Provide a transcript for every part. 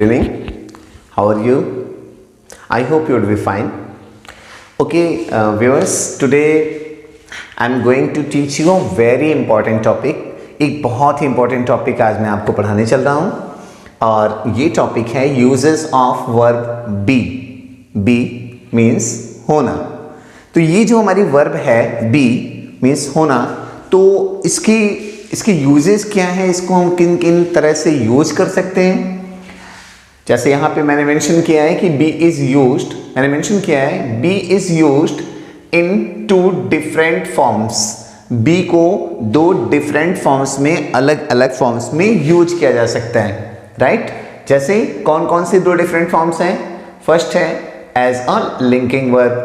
Good evening. How are you? I hope you would be fine. Okay, viewers, today I am going to teach you a very important topic. एक बहुत ही important topic आज मैं आपको पढ़ाने चल रहा हूँ और ये topic है uses of verb be. Be means होना. तो ये जो हमारी verb है be means होना, तो इसके uses क्या है, इसको हम किन किन तरह से यूज कर सकते हैं. जैसे यहाँ पे मैंने मेंशन किया है कि be is used, मैंने मेंशन किया है be is used in two different forms. be को दो different forms में, अलग अलग forms में यूज किया जा सकता है, राइट? जैसे कौन कौन से दो different forms हैं? फर्स्ट है as a linking verb,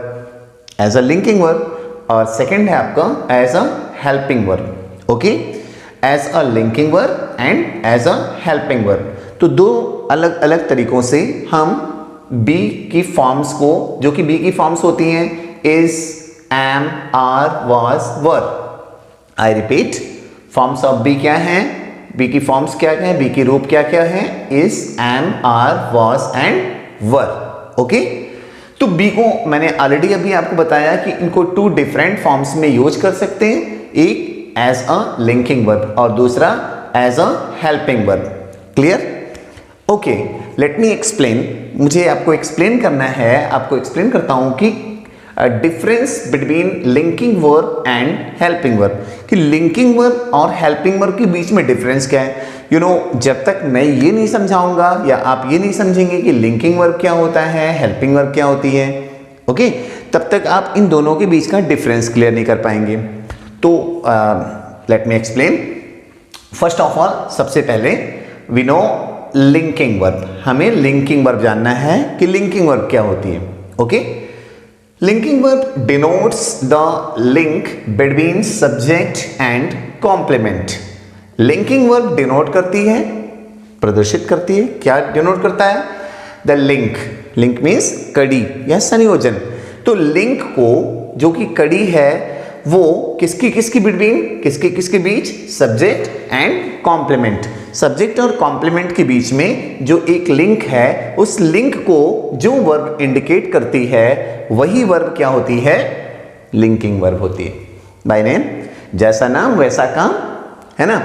as a linking verb, और सेकेंड है आपका as a helping verb. Okay, as a linking verb and as a helping verb. तो दो अलग अलग तरीकों से हम be की फॉर्म्स को, जो कि be की फॉर्म्स होती हैं is, am, are, was, were. I repeat, forms of be क्या हैं? be की फॉर्म्स क्या क्या है? be की रूप क्या क्या है? is, am, are, was and were. Okay, तो be को मैंने ऑलरेडी अभी आपको बताया कि इनको टू डिफरेंट फॉर्म्स में यूज कर सकते हैं, एक as a linking verb और दूसरा as a helping verb. Clear? Okay, late me explain. मुझे आपको एक्सप्लेन करना है, आपको एक्सप्लेन करता हूं कि difference between linking verb and helping verb, कि लिंकिंग वर्ब और हेल्पिंग वर्ब के बीच में डिफरेंस क्या है. यू नो, जब तक मैं ये नहीं समझाऊंगा या आप ये नहीं समझेंगे कि लिंकिंग वर्ब क्या होता है, हेल्पिंग वर्ब क्या होती है, ओके, तब तक आप इन दोनों के बीच का डिफरेंस क्लियर नहीं कर पाएंगे. तो let me explain. First of all, सबसे पहले वी नो लिंकिंग वर्ब. हमें लिंकिंग वर्ब जानना है कि लिंकिंग वर्ब क्या होती है. Okay, linking verb denotes the link between subject and complement. Linking verb denote करती है, प्रदर्शित करती है, क्या डिनोट करता है? The link. लिंक मीन्स कड़ी या संयोजन. तो लिंक को, जो कि कड़ी है, वो किसकी बिटवीन, किसके बीच? Subject and complement. सब्जेक्ट और कॉम्प्लीमेंट के बीच में जो एक लिंक है, उस लिंक को जो वर्ब इंडिकेट करती है, वही वर्ब क्या होती है? लिंकिंग वर्ब होती है. बाय नेम, जैसा नाम वैसा काम, है ना.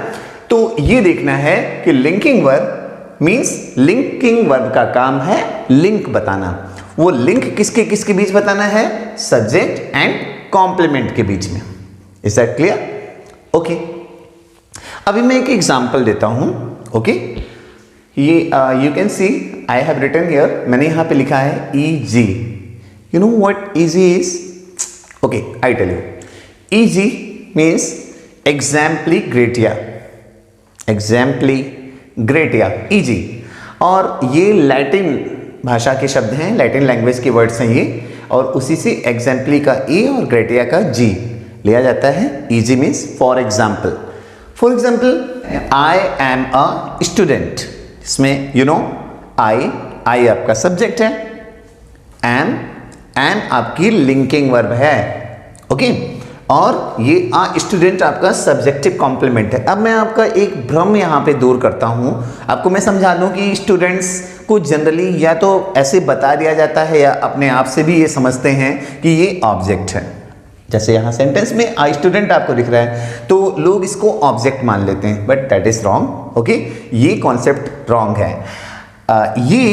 तो ये देखना है कि linking verb means, linking verb का काम है लिंक बताना. वो लिंक किसके बीच बताना है? सब्जेक्ट एंड कॉम्प्लीमेंट के बीच में. Is that clear? ओके, अभी मैं एक एग्जांपल देता हूं. ओके, ये you can see I have written here, मैंने यहां पे लिखा है EG. You know what EG is? Okay, I tell you. EG means exempli gratia. Exempli gratia, EG. और ये लैटिन भाषा के शब्द हैं, लैटिन लैंग्वेज के वर्ड्स हैं ये, और उसी से एग्जाम्पली का E और ग्रेटिया का G लिया जाता है. EG means for example. For example, I am a student. इसमें यू नो आई आपका सब्जेक्ट है, एम आपकी लिंकिंग वर्ब है. ओके, और ये स्टूडेंट आपका सब्जेक्टिव कॉम्प्लीमेंट है. अब मैं आपका एक भ्रम यहाँ पे दूर करता हूँ. आपको मैं समझा दूँ कि स्टूडेंट्स को जनरली या तो ऐसे बता दिया जाता है या अपने आप से भी ये समझते हैं कि ये ऑब्जेक्ट है. जैसे यहाँ सेंटेंस में आई स्टूडेंट आपको दिख रहा है, तो लोग इसको ऑब्जेक्ट मान लेते हैं, but that is wrong. Okay, ये कॉन्सेप्ट रॉन्ग है. ये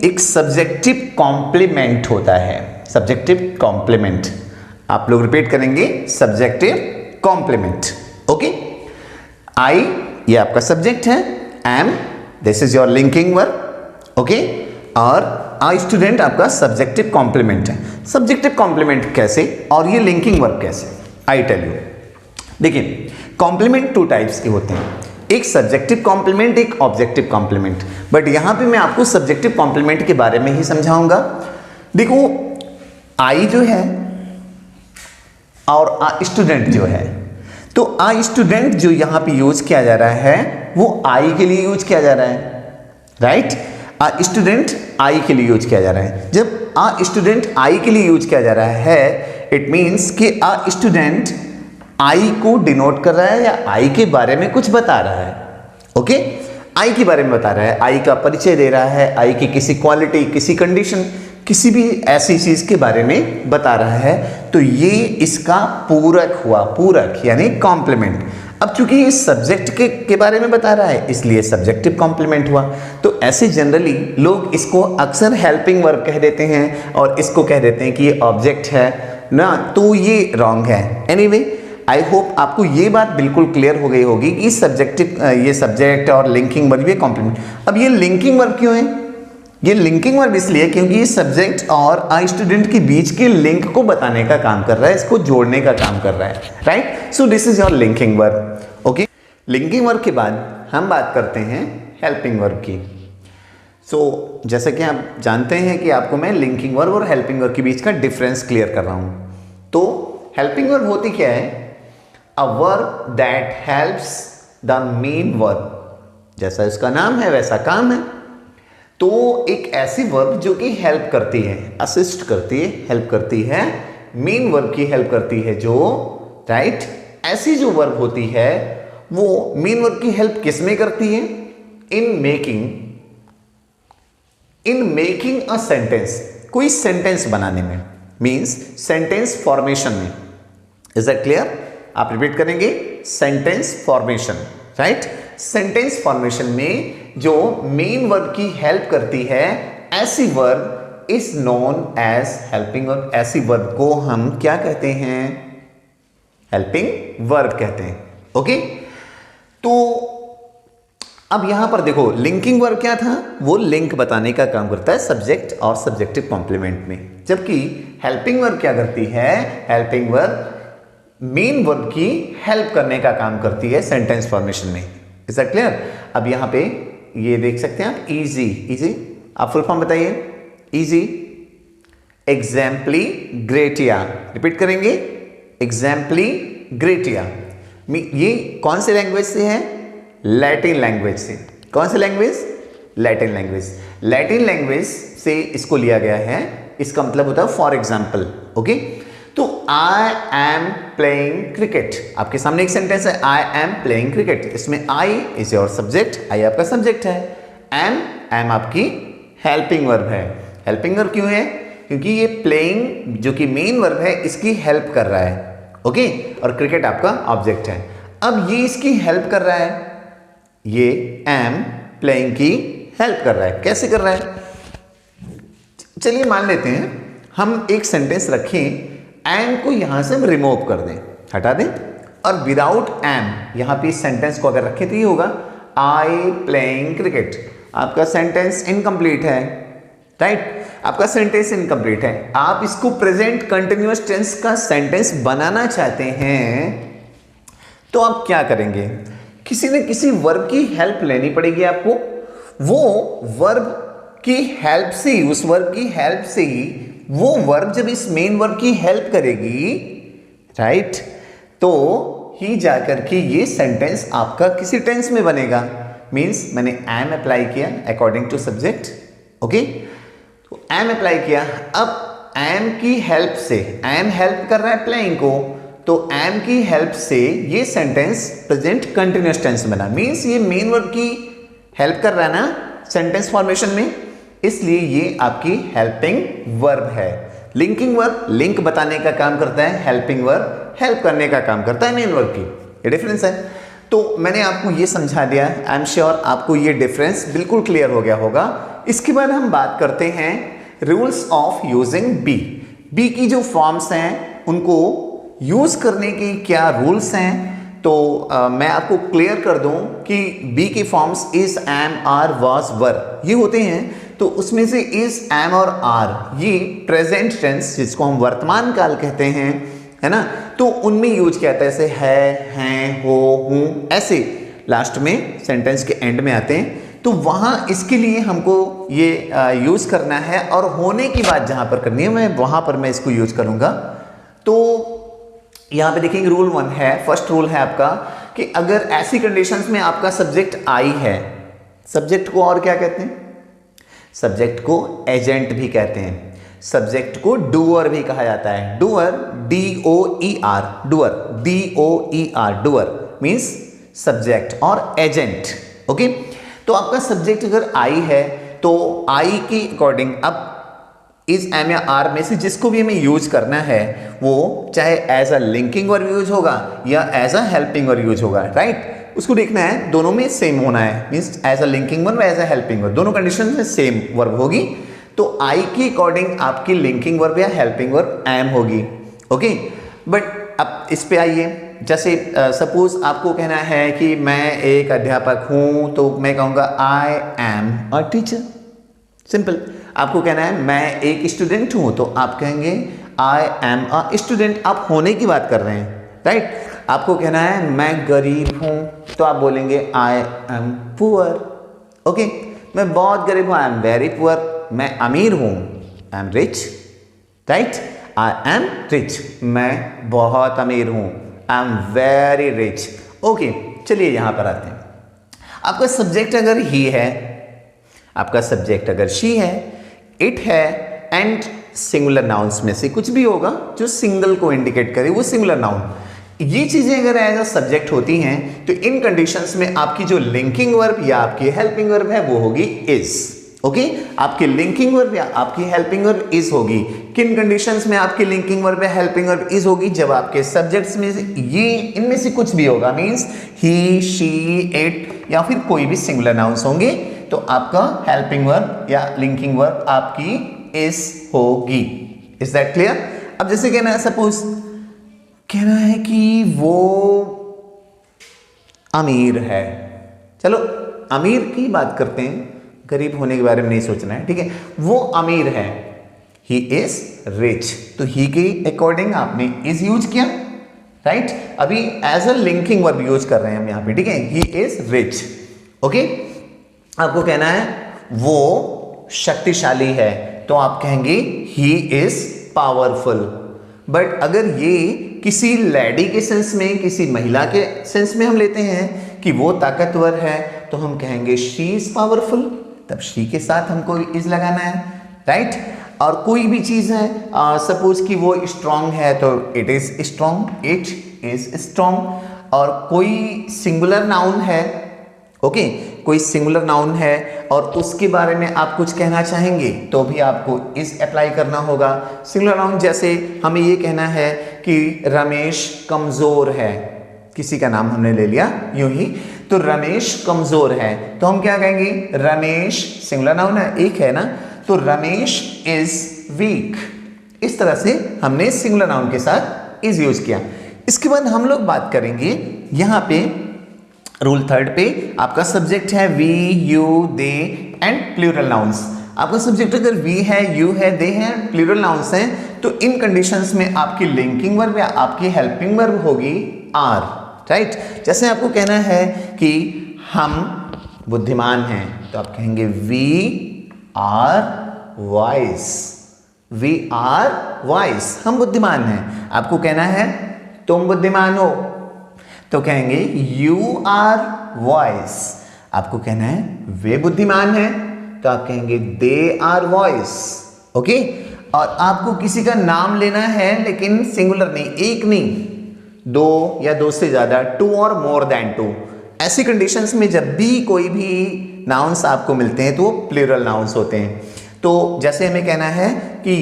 एक सब्जेक्टिव कॉम्प्लीमेंट होता है. सब्जेक्टिव कॉम्प्लीमेंट, आप लोग रिपीट करेंगे, सब्जेक्टिव कॉम्प्लीमेंट. ओके, आई ये आपका सब्जेक्ट है, am this is your linking verb. Okay, और आई स्टूडेंट आपका सब्जेक्टिव कॉम्प्लीमेंट है. सब्जेक्टिव कॉम्प्लीमेंट कैसे और ये लिंकिंग वर्ब कैसे? I tell you. देखिए, कॉम्प्लीमेंट टू टाइप्स के होते हैं, एक सब्जेक्टिव कॉम्प्लीमेंट, एक ऑब्जेक्टिव कॉम्प्लीमेंट. बट यहां पे मैं आपको सब्जेक्टिव कॉम्प्लीमेंट के बारे में ही समझाऊंगा. देखो, आई जो है और आ स्टूडेंट जो है, तो आ स्टूडेंट जो यहां पे यूज किया जा रहा है, वो आई के लिए यूज किया जा रहा है, राइट? आ स्टूडेंट आई के लिए यूज किया जा रहा है. जब आ स्टूडेंट आई के लिए यूज किया जा रहा है, इट मीन्स कि आ स्टूडेंट आई को डिनोट कर रहा है या आई के बारे में कुछ बता रहा है. ओके, आई के बारे में बता रहा है, आई का परिचय दे रहा है, आई की किसी क्वालिटी, किसी कंडीशन, किसी भी ऐसी चीज के बारे में बता रहा है, तो ये इसका पूरक हुआ, पूरक यानी कॉम्प्लीमेंट। अब चूंकि ये सब्जेक्ट के बारे में बता रहा है इसलिए सब्जेक्टिव कॉम्प्लीमेंट हुआ। तो ऐसे जनरली लोग इसको अक्सर हेल्पिंग वर्ब कह देते हैं और इसको कह देते हैं कि ये ऑब्जेक्ट है ना, तो ये रॉन्ग है। एनीवे आई होप आपको ये बात बिल्कुल क्लियर हो गई होगी कि सब्जेक्टिव, ये सब्जेक्ट और लिंकिंग वर्ब, ये कॉम्प्लीमेंट। अब ये लिंकिंग वर्ब क्यों है? ये लिंकिंग वर्ब इसलिए क्योंकि ये सब्जेक्ट और आई स्टूडेंट के बीच के लिंक को बताने का काम कर रहा है, इसको जोड़ने का काम कर रहा है, right. So this is your linking verb. Okay, linking verb के बाद हम बात करते हैं हेल्पिंग वर्ब की। सो जैसा कि आप जानते हैं कि आपको मैं लिंकिंग वर्ब और हेल्पिंग वर्ब के बीच का डिफरेंस क्लियर कर रहा हूं। तो हेल्पिंग वर्ब होती क्या है? A verb that helps the main verb, जैसा इसका नाम है वैसा काम है। तो एक ऐसी वर्ब जो कि हेल्प करती है, असिस्ट करती है, हेल्प करती है, मेन वर्ब की हेल्प करती है जो, राइट। ऐसी जो वर्ब होती है वो मेन वर्ब की हेल्प किस में करती है? इन मेकिंग अ सेंटेंस, कोई सेंटेंस बनाने में, मींस सेंटेंस फॉर्मेशन में। Is that clear? आप रिपीट करेंगे, sentence formation, right. Sentence formation में जो मेन वर्ब की हेल्प करती है, ऐसी verb is known as helping verb. ऐसी वर्ब को हम क्या कहते हैं? हेल्पिंग वर्ब कहते हैं। ओके, तो अब यहां पर देखो लिंकिंग वर्ब क्या था? वो लिंक बताने का काम करता है सब्जेक्ट और सब्जेक्टिव कॉम्प्लीमेंट में, जबकि हेल्पिंग वर्ब क्या करती है? हेल्पिंग वर्ब मेन वर्ब की हेल्प करने का काम करती है सेंटेंस फॉर्मेशन में। Is that clear? अब यहां पे ये देख सकते हैं आप, इजी, इजी आप फुल फॉर्म बताइए। इजी, एग्जाम्पली ग्रेटिया, रिपीट करेंगे, एग्जाम्पली ग्रेटिया। ये कौन से लैंग्वेज से है? लैटिन लैंग्वेज से। कौन से language? Latin language. Latin language से इसको लिया गया है। इसका मतलब होता है फॉर एग्जाम्पल। ओके, तो आई एम प्लेइंग क्रिकेट, आपके सामने एक सेंटेंस है, आई एम प्लेइंग क्रिकेट। इसमें आई इज योर सब्जेक्ट, आई आपका सब्जेक्ट है, एम आपकी हेल्पिंग वर्ब है। हेल्पिंग वर्ब क्यों है? क्योंकि ये प्लेइंग जो कि मेन वर्ब है इसकी हेल्प कर रहा है। ओके, और क्रिकेट आपका ऑब्जेक्ट है। अब ये इसकी हेल्प कर रहा है, ये एम प्लेइंग की हेल्प कर रहा है। कैसे कर रहा है? चलिए मान लेते हैं हम एक सेंटेंस रखें, एम को यहां से हम रिमूव कर दें, हटा दें, और विदाउट एम यहां पे इस सेंटेंस को अगर रखें तो ये होगा आई प्लेइंग क्रिकेट। आपका सेंटेंस इनकम्प्लीट है, राइट। आपका सेंटेंस इनकम्प्लीट है। आप इसको प्रेजेंट कंटिन्यूअस टेंस का सेंटेंस बनाना चाहते हैं तो आप क्या करेंगे? किसी न किसी वर्ब की हेल्प लेनी पड़ेगी आपको। वो वर्ब की हेल्प से ही, उस वर्ब की हेल्प से ही वो वर्ब जब इस मेन वर्ब की हेल्प करेगी, राइट, तो ही जाकर के ये सेंटेंस आपका किसी टेंस में बनेगा। मींस मैंने एम अप्लाई किया अकॉर्डिंग टू सब्जेक्ट। ओके, तो एम अप्लाई किया। अब एम की हेल्प से, एम हेल्प कर रहा है प्लेइंग को, तो एम की हेल्प से ये सेंटेंस प्रेजेंट कंटिन्यूअस टेंस बना। मींस ये मेन वर्ब की हेल्प कर रहा है ना सेंटेंस फॉर्मेशन में, इसलिए ये आपकी हेल्पिंग वर्ब है। लिंकिंग वर्ब लिंक बताने का काम करता है, हेल्पिंग वर्ब हेल्प करने का काम करता है मेन वर्ब की। ये डिफरेंस है। तो मैंने आपको ये समझा दिया, आई एम श्योर आपको ये डिफरेंस बिल्कुल क्लियर हो गया होगा। इसके बाद हम बात करते हैं rules of using be. Be की जो फॉर्म्स हैं उनको यूज करने की क्या रूल्स हैं, तो मैं आपको क्लियर कर दूं कि बी की forms is, am, are, was, were ये होते हैं। तो उसमें से इज, एम और आर ये प्रेजेंट टेंस जिसको हम वर्तमान काल कहते हैं, है ना, तो उनमें यूज किया जाता है। जैसे है, हैं, हो, हूं, ऐसे लास्ट में सेंटेंस के एंड में आते हैं। तो वहां इसके लिए हमको ये यूज करना है, और होने की बात जहां पर करनी है मैं वहां पर मैं इसको यूज करूंगा। तो यहां पे देखेंगे रूल 1 है, फर्स्ट रूल है आपका कि अगर ऐसी कंडीशंस में आपका सब्जेक्ट आई है, सब्जेक्ट को और क्या कहते हैं? सब्जेक्ट को एजेंट भी कहते हैं, सब्जेक्ट को डूअर भी कहा जाता है। Doer, DOER, doer, DOER, doer means subject और एजेंट। ओके, तो आपका सब्जेक्ट अगर आई है तो आई के अकॉर्डिंग अब इज एम या आर में से जिसको भी हमें यूज करना है वो चाहे as a linking verb use होगा या as a helping verb use होगा, राइट। उसको देखना है दोनों में सेम होना है, means as a linking verb as a helping verb दोनों कंडीशन में सेम वर्ब होगी। तो आई के अकॉर्डिंग आपकी लिंकिंग वर्ब या हेल्पिंग वर्ब एम होगी, ओके। बट अब इस पे आइए, जैसे सपोज आपको कहना है कि मैं एक अध्यापक हूं तो मैं कहूंगा I am a teacher, simple. आपको कहना है मैं एक स्टूडेंट हूं तो आप कहेंगे आई एम अ स्टूडेंट, आप होने की बात कर रहे हैं, राइट। आपको कहना है मैं गरीब हूं तो आप बोलेंगे आई एम पुअर, ओके। मैं बहुत गरीब हूं, आई एम वेरी पुअर। मैं अमीर हूं, I am rich, right. I am rich, मैं बहुत अमीर हूं, I am very rich, okay. चलिए यहां पर आते हैं। आपका सब्जेक्ट अगर ही है, आपका सब्जेक्ट अगर शी है, इट है एंड सिंगुलर नाउन्स में से कुछ भी होगा जो सिंगल को इंडिकेट करे वो सिंगुलर नाउन। ये चीजें अगर एज अ सब्जेक्ट होती हैं तो इन कंडीशंस में आपकी जो लिंकिंग वर्ब या आपकी हेल्पिंग वर्ब है वो होगी इज, ओके। आपकी लिंकिंग वर्ब या आपकी हेल्पिंग वर्ब इज होगी। किन कंडीशंस में आपकी लिंकिंग वर्ब या हेल्पिंग वर्ब इज होगी? जब आपके सब्जेक्ट्स में से ये इनमें से कुछ भी होगा, मींस ही, शी, इट या फिर कोई भी सिंगुलर नाउन्स होंगे तो आपका हेल्पिंग वर्ब या लिंकिंग वर्ब आपकी इज होगी। Is that clear? अब जैसे कहना है, सपोज कहना है कि वो अमीर है, चलो अमीर की बात करते हैं, गरीब होने के बारे में नहीं सोचना है, ठीक है। वो अमीर है, ही इज रिच, तो ही के अकॉर्डिंग आपने इज यूज किया, राइट। अभी as a linking verb use कर रहे हैं हम यहां पे, ठीक है। He is rich, okay. आपको कहना है वो शक्तिशाली है तो आप कहेंगे ही इज पावरफुल। बट अगर ये किसी लेडी के सेंस में, किसी महिला के सेंस में हम लेते हैं कि वो ताकतवर है तो हम कहेंगे शी इज पावरफुल, तब शी के साथ हमको इज लगाना है, राइट। और कोई भी चीज है, सपोज कि वो स्ट्रांग है तो it is strong, it is strong. और कोई सिंगुलर नाउन है, ओके, कोई सिंगुलर नाउन है और उसके बारे में आप कुछ कहना चाहेंगे तो भी आपको इस अप्लाई करना होगा। सिंगुलर नाउन जैसे हमें ये कहना है कि रमेश कमजोर है, किसी का नाम हमने ले लिया यूं ही, तो रमेश कमजोर है तो हम क्या कहेंगे? रमेश सिंगुलर नाउन है, एक है ना, तो रमेश इज वीक। इस तरह से हमने सिंगुलर नाउन के साथ इज यूज किया। इसके बाद हम लोग बात करेंगे यहां पे रूल थर्ड पे, आपका सब्जेक्ट है we, you, they and plural nouns. आपका सब्जेक्ट अगर वी है, यू है, दे है, प्लूरल नाउन्स हैं तो इन कंडीशंस में आपकी लिंकिंग वर्ब या आपकी हेल्पिंग वर्ब होगी आर, राइट। जैसे आपको कहना है कि हम बुद्धिमान हैं तो आप कहेंगे we are wise, we are wise, हम बुद्धिमान हैं। आपको कहना है तुम बुद्धिमान हो तो कहेंगे यू आर वाइज। आपको कहना है वे बुद्धिमान हैं तो आप कहेंगे दे आर वाइज, ओके। और आपको किसी का नाम लेना है लेकिन सिंगुलर नहीं, एक नहीं, दो या दो से ज्यादा, टू और मोर देन टू। ऐसी कंडीशंस में जब भी कोई भी नाउन्स आपको मिलते हैं तो वो प्लूरल नाउन्स होते हैं। तो जैसे हमें कहना है कि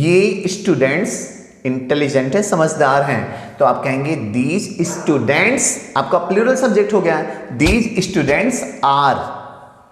ये स्टूडेंट्स इंटेलिजेंट है, समझदार हैं, तो आप कहेंगे दीज स्टूडेंट्स, आपका प्लूरल सब्जेक्ट हो गया, these students are,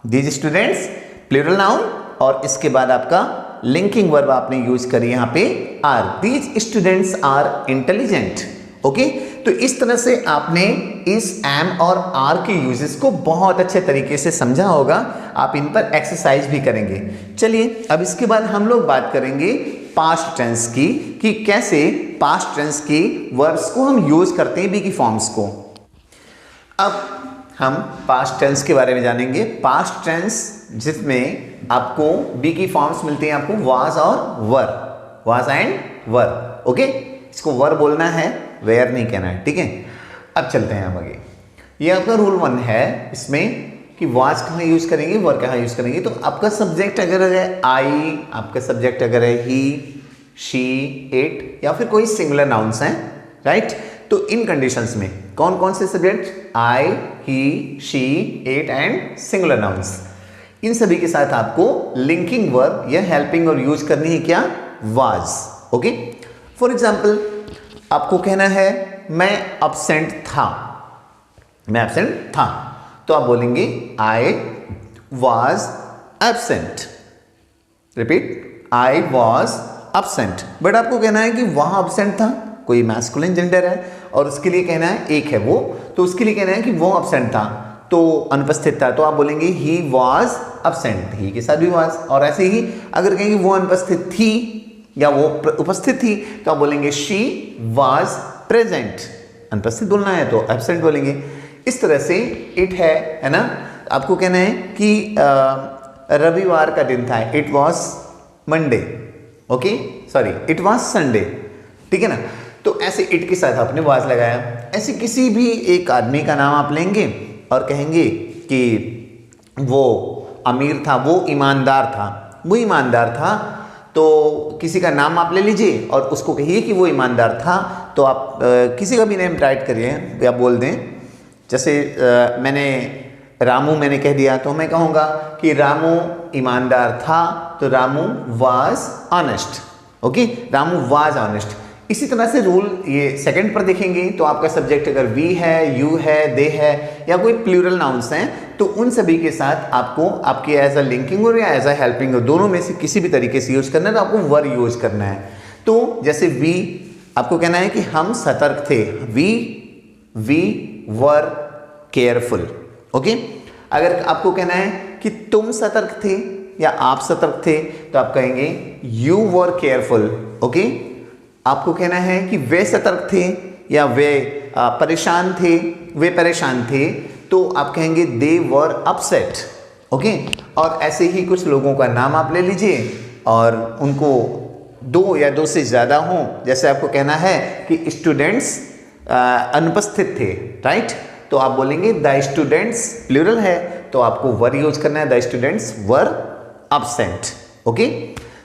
these students plural noun और इसके बाद आपका लिंकिंग वर्ब आपने यूज करी यहां पे are, these students are intelligent, okay. तो इस तरह से आपने इस एम और आर के यूजेस को बहुत अच्छे तरीके से समझा होगा, आप इन पर एक्सरसाइज भी करेंगे। चलिए अब इसके बाद हम लोग बात करेंगे पास्ट टेंस की, कि कैसे पास्ट टेंस की वर्ब्स को हम यूज करते हैं बी की फॉर्म्स को। अब हम पास्ट टेंस के बारे में जानेंगे। पास्ट टेंस जिसमें आपको बी की फॉर्म्स मिलती हैं, आपको वाज और वर, वाज एंड वर, ओके। इसको वर बोलना है, वेयर नहीं कहना है, ठीक है। अब चलते हैं हम आगे। ये आपका रूल 1 है इसमें कि वाज कहाँ यूज करेंगे, वर कहाँ यूज करेंगे। तो आपका सब्जेक्ट अगर है आई, आपका सब्जेक्ट अगर है ही, शी, इट या फिर कोई सिंगुलर नाउन्स हैं, राइट, तो तो इन कंडीशंस में कौन कौन से subject, I, he, she, it and singular nouns, इन सभी के साथ आपको लिंकिंग वर्ब या हेल्पिंग और यूज करनी है क्या, वाज। ओके, फॉर एग्जाम्पल आपको कहना है मैं एब्सेंट था, मैं एब्सेंट था, तो आप बोलेंगे I was absent. Repeat, I was absent. But आपको कहना है कि वहां एब्सेंट था, कोई मैस्कुलिन जेंडर है और उसके लिए कहना है एक है वो, तो उसके लिए कहना है कि वो एब्सेंट था, तो अनुपस्थित था, तो आप बोलेंगे ही वॉज एब्सेंट, ही के साथ भी वॉज। और ऐसे ही अगर कहेंगे वो अनुपस्थित थी या वो उपस्थित थी, तो आप बोलेंगे शी वॉज प्रेजेंट। अनुपस्थित बोलना है तो एब्सेंट बोलेंगे। इस तरह से इट है ना, आपको कहना है कि रविवार का दिन था, it was Monday, okay sorry it was Sunday, ठीक है ना। तो ऐसे इट के साथ आपने वॉज लगाया। ऐसे किसी भी एक आदमी का नाम आप लेंगे और कहेंगे कि वो अमीर था, वो ईमानदार था, वो ईमानदार था, तो किसी का नाम आप ले लीजिए और उसको कहिए कि वो ईमानदार था, तो आप किसी का भी नेम राइट करिए या बोल दें। जैसे मैंने रामू मैंने कह दिया, तो मैं कहूँगा कि रामू ईमानदार था, तो Ramu was honest, okay, Ramu was honest. इसी तरह से रूल ये सेकंड पर देखेंगे तो आपका सब्जेक्ट अगर वी है, यू है, दे है या कोई प्लूरल नाउन्स हैं, तो उन सभी के साथ आपको आपकी एज अ लिंकिंग और या एज अ हेल्पिंग, दोनों में से किसी भी तरीके से यूज करना है, तो आपको वर यूज करना है। तो जैसे वी, आपको कहना है कि हम सतर्क थे, वी वर केयरफुल, ओके। अगर आपको कहना है कि तुम सतर्क थे या आप सतर्क थे, तो आप कहेंगे यू वर केयरफुल, ओके। आपको कहना है कि वे सतर्क थे या वे परेशान थे, वे परेशान थे, तो आप कहेंगे दे वर अपसेट, ओके। और ऐसे ही कुछ लोगों का नाम आप ले लीजिए और उनको दो या दो से ज़्यादा हों, जैसे आपको कहना है कि स्टूडेंट्स अनुपस्थित थे, राइट, तो आप बोलेंगे द स्टूडेंट्स, प्लूरल है तो आपको वर यूज करना है, the students were absent, okay.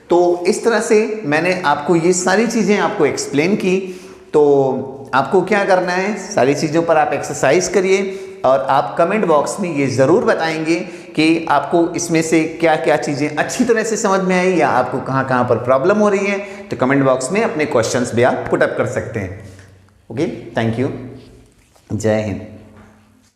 तो इस तरह से मैंने आपको ये सारी चीज़ें आपको एक्सप्लेन की। तो आपको क्या करना है, सारी चीज़ों पर आप एक्सरसाइज करिए और आप कमेंट बॉक्स में ये ज़रूर बताएंगे कि आपको इसमें से क्या क्या चीज़ें अच्छी तरह से समझ में आई या आपको कहाँ कहाँ पर प्रॉब्लम हो रही है। तो कमेंट बॉक्स में अपने क्वेश्चंस भी आप पुट अप कर सकते हैं। ओके, थैंक यू, जय हिंद।